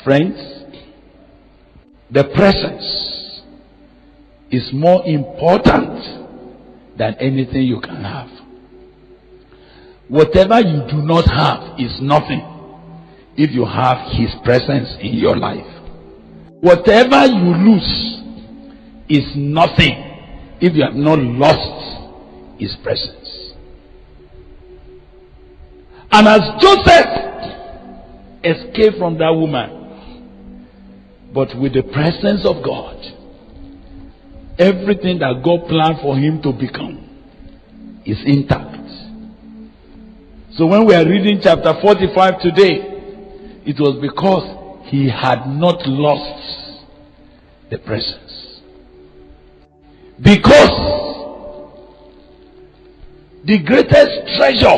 Friends, the presence is more important than anything you can have. Whatever you do not have is nothing if you have His presence in your life. Whatever you lose is nothing if you have not lost His presence. And as Joseph escaped from that woman, but with the presence of God, everything that God planned for him to become is intact. So when we are reading chapter 45 today, it was because he had not lost the presence. Because the greatest treasure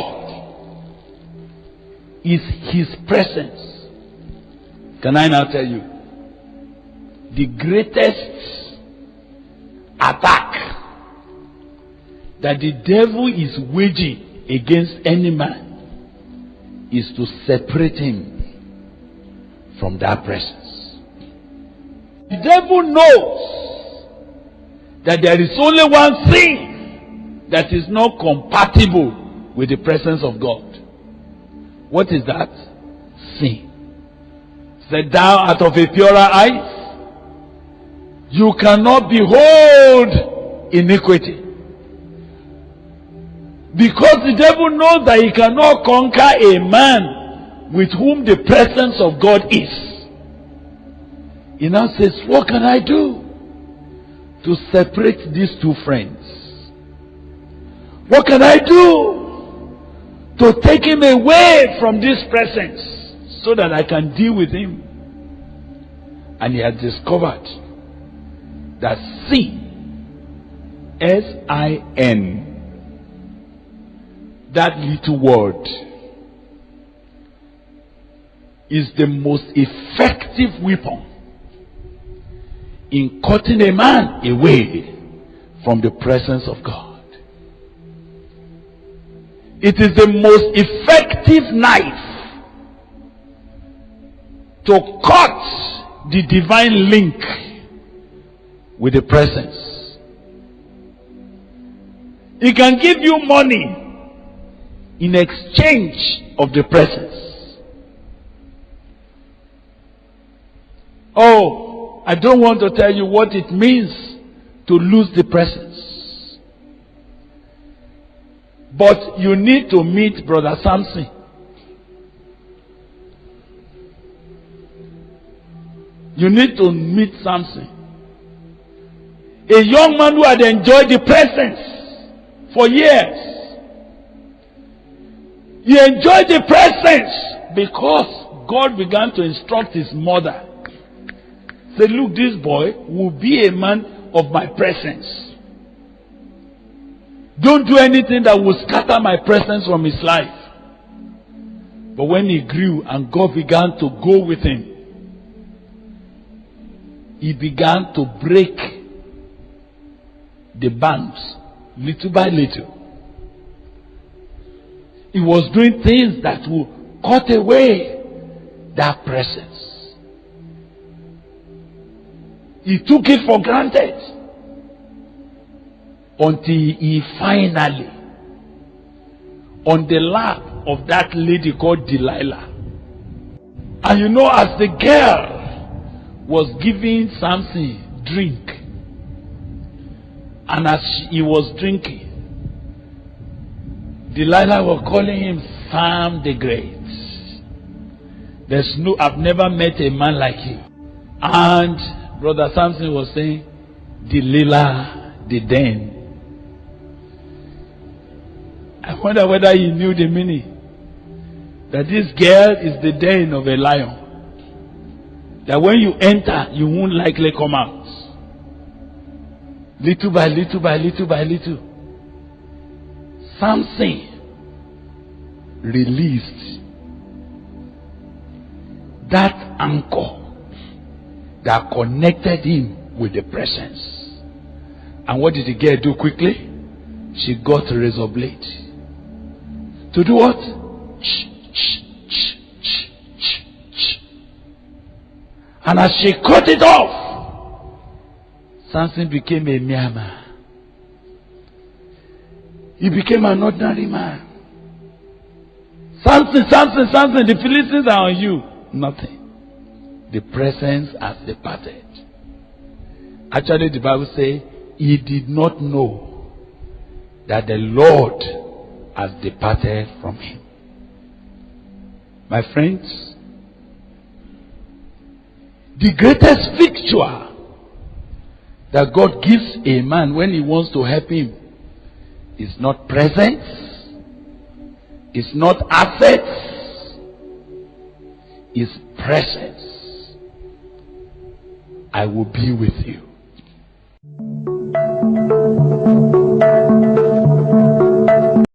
is His presence. Can I now tell you? The greatest attack that the devil is waging against any man is to separate him from that presence. The devil knows that there is only one thing that is not compatible with the presence of God. What is that? Sin. Said, thou art of a purer eyes, you cannot behold iniquity. Because the devil knows that he cannot conquer a man with whom the presence of God is. He now says, what can I do to separate these two friends? What can I do to take him away from this presence so that I can deal with him? And he has discovered that sin, S-I-N, that little word, is the most effective weapon in cutting a man away from the presence of God. It is the most effective knife to cut the divine link with the presence. He can give you money in exchange of the presence. Oh, I don't want to tell you what it means to lose the presence. But you need to meet Brother Samson. You need to meet Samson. A young man who had enjoyed the presence for years. He enjoyed the presence because God began to instruct his mother. Say, look, this boy will be a man of my presence. Don't do anything that will scatter my presence from his life. But when he grew and God began to go with him, he began to break the bands little by little. He was doing things that will cut away that presence. He took it for granted until he finally, on the lap of that lady called Delilah. And you know, as the girl was giving Samson drink, and as he was drinking, Delilah was calling him Sam the Great. I've never met a man like you. And Brother Samson was saying, Delilah the Den. I wonder whether he knew the meaning. That this girl is the den of a lion. That when you enter, you won't likely come out. Little by little by little by little, Samson released that anchor that connected him with the presence. And what did the girl do quickly? She got a razor blade. To do what? And as she cut it off, Samson became a mere man. He became an ordinary man. Samson, Samson, Samson, the Philistines are on you. Nothing. The presence has departed. Actually, the Bible says he did not know that the Lord has departed from him. My friends, the greatest victory that God gives a man when he wants to help him is not presence, is not assets, is presence. I will be with you.